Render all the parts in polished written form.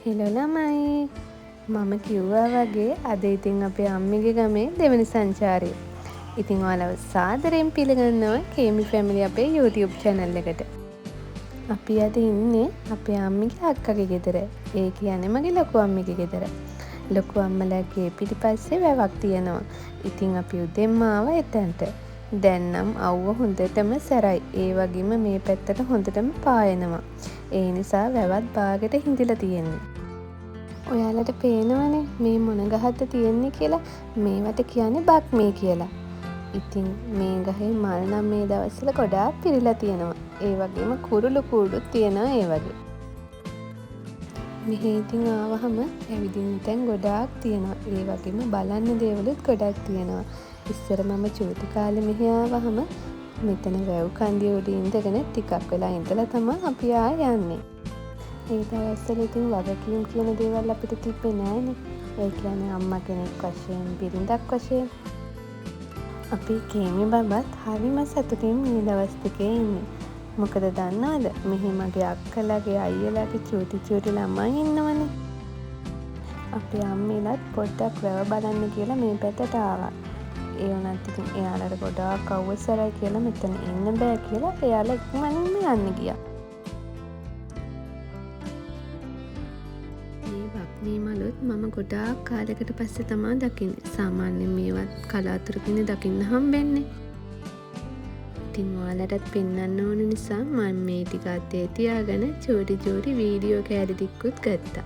Hello ළමයි මම කිව්වා වගේ අද ඉතින් අපේ අම්මිගේ ගමේ දෙවනි සංචාරය. ඉතින් ඔයාලව සාදරයෙන් පිළිගන්නවා කේමි ෆැමිලි අපේ YouTube channel එකට. අපි අද ඉන්නේ අපේ අම්මිගේ අක්කගේ ගෙදර. ඒ කියන්නේ මගේ ලොකු අම්මිගේ ගෙදර. ලොකු අම්මලාගේ පිටිපස්සේ වැවක් තියෙනවා. ඉතින් අපි උදෙන්ම ආවා එතනට. දැන් නම් අවුව හොඳටම සැරයි. ඒ වගේම මේ පැත්තට හොඳටම පායනවා. ඒ නිසා වැවත් බාගෙට හිඳිලා තියෙන්නේ. ඔයාලට පේනවනේ මේ මොන ගහක්ද තියෙන්නේ කියලා. මේවට කියන්නේ බක්මී කියලා. ඉතින් මේ ගහේ මල් නම් මේ දවස්වල ගොඩාක් පිරීලා තියෙනවා. ඒ වගේම කුරුළු කූඩුත් තියෙනවා ඒ වගේ. මෙහි ඉතින් ආවහම ඇවිදින්න තැන් ගොඩාක් තියෙනවා. ඒ වගේම බලන්න දේවලුත් ගොඩක් තියෙනවා. ඉස්සර මම චූටි කාලේ මෙහි ආවහම මෙතන වැව් කන්දිය උඩ ඉඳගෙන ටිකක් වෙලා ඉඳලා තමයි අපි ආයේ යන්නේ. ඒ දවස්වල ඉතින් වගකීම් කියන දේවල් අපිට තිබ්බේ නෑනේ. ඒ කියන්නේ අම්මා කෙනෙක් වශයෙන්, බිරිඳක් වශයෙන්. අපි කේමි බබත් හරිම සතුටින් මේ දවස් දෙකේ ඉන්නේ. මොකද දන්නවද? මෙහි මගේ අක්කලාගේ අයියලාගේ චූටි ළමයි ඉන්නවනේ. අපේ අම්මිලත් පොඩ්ඩක් වැව බලන්න කියලා මේ පැත්තට ආවා. ඒ වුණත් ඉතින් එයාලට ගොඩාක් අවසරයි කියලා මෙතන ඉන්න බෑ කියලා එයාලා ඉක්මනින්ම යන්න ගියා. මේ මලුත් මම ගොඩාක් කාලයකට පස්සේ තමයි දකින්නේ. සාමාන්‍යයෙන් මේවත් කලාතුරකින් දකින්න හම්බෙන්නේ. ඉතින් ඔයාලටත් පෙන්වන්න ඕන නිසා මම මේ ටික අතේ තියාගෙන චූටි වීඩියෝ කෑලි ටිකකුත් ගත්තා.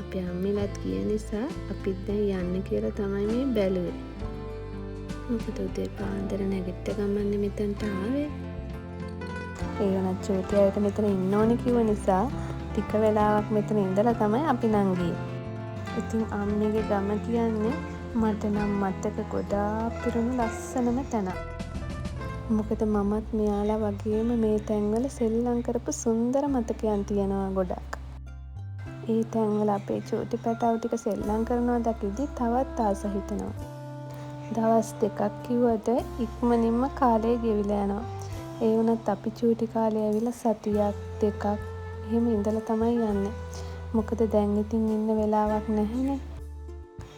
අපේ අම්මිලත් ගිය නිසා අපිත් දැන් යන්න කියලා තමයි මේ බැලුවේ. මොකද උදේ පාන්දර නැගිට ගමන්නේ මෙතනට ආවේ. ඒ වුණත් චූටි අයට මෙතන ඉන්න ඕනේ කිව්ව නිසා ටික වෙලාවක් මෙතන ඉඳලා තමයි අපි නම් ගියේ. ඉතින් අම්මිගේ ගම කියන්නේ මට නම් මතක ගොඩාක් පිරුණු ලස්සනම තැනක්. මොකද මමත් මෙයාලා වගේම මේ තැන්වල සෙල්ලම් කරපු සුන්දර මතකයන් තියෙනවා ගොඩක්. ඒ තැන්වල අපේ චූටි පැටව් ටික සෙල්ලම් කරනවා දකිද්දි තවත් ආස හිතෙනවා. දවස් දෙකක් කිව්වට ඉක්මනින්ම කාලය ගෙවිලා යනවා. ඒ වුණත් අපි චූටි කාලේ ඇවිල්ලා සතියක් දෙකක් එහෙම ඉඳලා තමයි යන්නේ. මොකද දැන් ඉතින් ඉන්න වෙලාවක් නැහැනේ.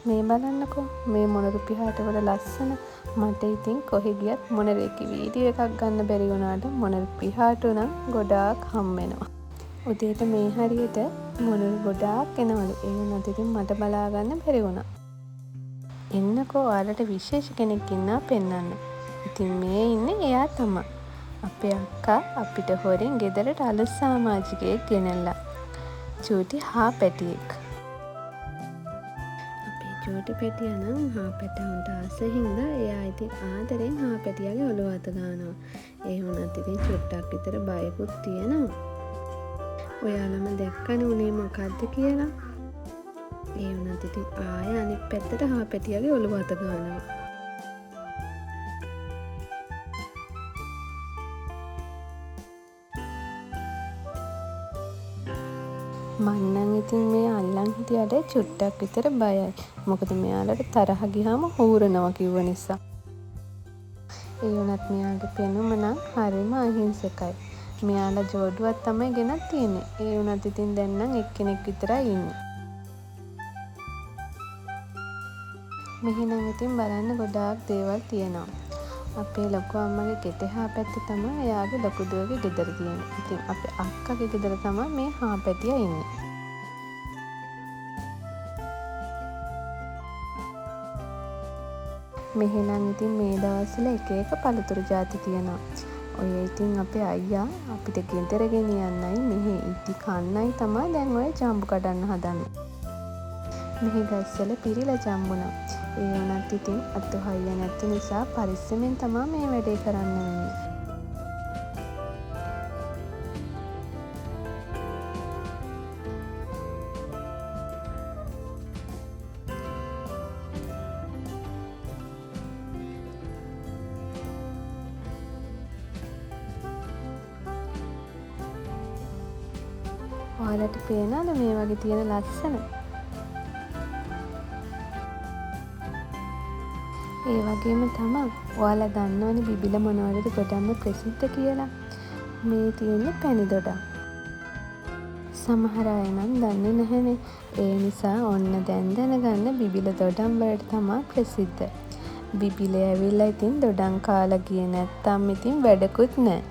මේ බලන්නකෝ මේ මොනරු පිහාටවල ලස්සන. මට ඉතින් කොහෙ ගියත් මොනරේකි වීඩියෝ එකක් ගන්න බැරි වුණාට මොනරු පිහාටු නම් ගොඩාක් හම් වෙනවා. උදේට මේ හරියට මොනරු ගොඩාක් එනවලු. ඒ වුණත් ඉතින් මට බලා ගන්න බැරි වුණා. එන්නකෝ ඔයාලට විශේෂ කෙනෙක් ඉන්නවා පෙන්වන්න. ඉතින් මේ ඉන්නේ එයා තමයි. අපේ අක්කා අපිට හොරෙන් ගෙදරට අලුත් සමාජිකයෙක් ගෙනල්ලා. චූටි හා පැටියෙක්. අපේ චූටි පැටියා නම් හා පැටවුන්ට ආස හින්දා එයා ඉතින් ආදරෙන් හා පැටියාගේ ඔළුව අත ගන්නවා. ඒ වුණත් ඉතින් චුට්ටක් විතර බයකුත් තියෙනවා. ඔයාලම දැක්කනේ උනේ මොකද්ද කියලා. ඒ වුණත් ඉතින් ආය අනිත් පැත්තට හා පැටියාගේ ඔළුව අත ගන්නවා. මන්නම් ඉතින් මේ අල්ලන් හිටියට චුට්ටක් විතර බයයි. මොකද මෙයාලට තරහ ගියාම හූරනවා කිව්ව නිසා. ඒ වුණත් මෙයාගේ පෙනුම නම් හරිම අහිංසකයි. මෙයාලා ජෝඩුවක් තමයි ගෙනත් තියෙන්නේ. ඒ වුණත් ඉතින් දැන් නම් එක්කෙනෙක් විතරයි ඉන්නේ. මෙහෙනම් ඉතින් බලන්න ගොඩාක් දේවල් තියෙනවා. අපේ ලොකු අම්මගේ ගෙට හා පැත්තේ තමයි එයාගේ ලොකු දුවගේ ගෙදර තියෙන්නේ. ඉතින් අපේ අක්කගේ ගෙදර තමයි මේ හා පැටියා ඉන්නේ. මෙහෙනම් ඉතින් මේ දවස්වල එක එක පළතුරු ಜಾති තියෙනවා. ඔය ඉතින් අපේ අයියා අපිට ගෙදර ගෙනියන්නයි මෙහි ඉදි කන්නයි තමයි දැන් ඔය ජම්බු කඩන්න හදන්නේ. මෙහි ගස්වල පිරීලා ජම්බුණා. ඒ වුණත් ඉතින් අතු හයිය නැති නිසා පරිස්සමෙන් තමයි මේ වැඩේ කරන්න වෙන්නේ. ඔයාලට පේනවද මේ වගේ තියෙන ලස්සන? ඒ වගේම තමයි ඔයාලා දන්නවනේ බිබිල මොනවටද ගොඩක්ම ප්‍රසිද්ධ කියලා. මේ තියෙන්නේ පැණි දොඩම්. සමහර අය නම් දන්නේ නැහැනේ. ඒ නිසා ඔන්න දැන් දැනගන්න බිබිල දොඩම් වලට තමා ප්‍රසිද්ධ. බිබිලේ ඇවිල්ලා ඉතින් දොඩම් කාලා ගියේ නැත්තම් ඉතින් වැඩකුත් නෑ.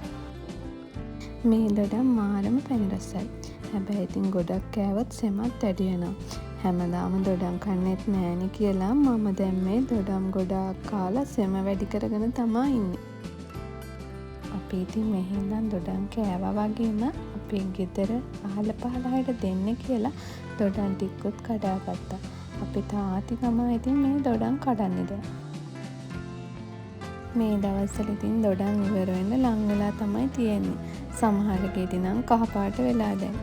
මේ දොඩම් මාරම පැණි රසයි. හැබැයි ඉතින් ගොඩක් කෑවොත් සෙමත් වැඩි වෙනවා. හැමදාම දොඩම් කන්නෙත් නෑනේ කියලා මම දැන් මේ දොඩම් ගොඩාක් කාලා සෙම වැඩි කරගෙන තමා ඉන්නේ. අපි ඉතින් මෙහේ ඉඳන් දොඩම් කෑවා වගේම අපේ ගෙදර අහල පහල අයට දෙන්න කියලා දොඩම් ටිකකුත් කඩාගත්තා. අපේ තාත්ති තමා ඉතින් මේ දොඩම් කඩන්නේ දැන්. මේ දවස්වල ඉතින් දොඩම් ඉවර වෙන්න ලං වෙලා තමයි තියෙන්නේ. සමහර ගෙඩි නම් කහපාට වෙලා දැන්.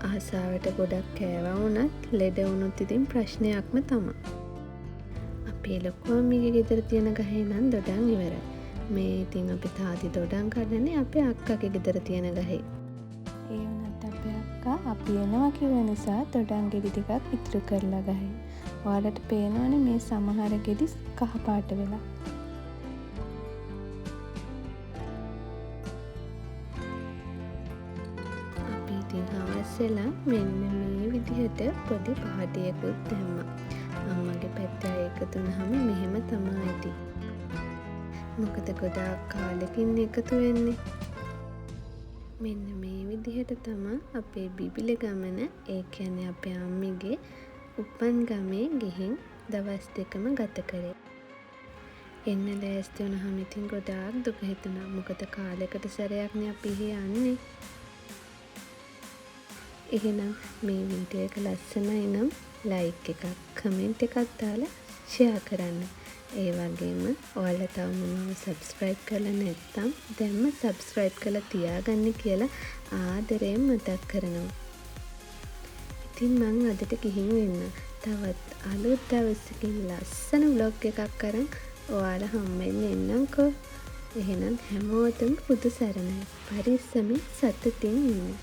ආසාවට ගොඩක් කෑවා වුණත් ලෙඩ වුණොත් ඉතින් ප්‍රශ්නයක්ම තමයි. අපේ ලොකු අම්මිගේ ගෙදර තියෙන ගහේ නම් දොඩම් ඉවරයි. මේ ඉතින් අපි තාත්ති දොඩම් කඩන්නේ අපේ අක්කාගේ ගෙදර තියෙන ගහේ. ඒ වුණත් අපේ අක්කා අපි එනවා කිව්ව නිසා දොඩම් ගෙඩි ටිකක් ඉතුරු කරලා ගහේ. ඔයාලට පේනවනේ මේ සමහර ගෙඩි කහපාට වෙලා. අපි ඉතින් හවසලා මෙන්න මේ විදිහට පොඩි පාටියකුත් දැම්මා. අම්මගේ පැත්තේ එකතු වුණාම මෙහෙම තමයි ඉතින්. මොකද ගොඩාක් කාලෙකින් එකතු වෙන්නේ. මෙන්න මේ විදිහට තමයි අපේ බිබිල ගමන, ඒ කියන්නේ අපේ අම්මිගේ උපන් ගමේ ගිහින් දවස් දෙකම ගත කරේ. එන්න ලෑස්ති වුණාම ඉතින් ගොඩාක් දුක හිතුණා. මොකද කාලයකට සැරයක්නේ අපි යන්නේ. එහෙනම් මේ වීඩියෝ එක ලස්සනයි නම් ලයික් එකක්, කමෙන්ට් එකක් දාලා ෂෙයා කරන්න. ඒ වගේම ඔයාලා තවම මම සබ්ස්ක්‍රයිබ් කරලා නැත්නම් දැන්ම සබ්ස්ක්‍රයිබ් කරලා තියාගන්න කියලා ආදරයෙන් මතක් කරනවා. ඉතින් මං අදට ගිහින් එන්න. තවත් අලුත් දවසකින් ලස්සන vlog එකක් අරන් ඔයාලා හම්බෙන්න එන්නම්කෝ. එහෙනම් හැමෝටම පුදු සරණයි. පරිස්සමින් සතුටින් ඉන්න.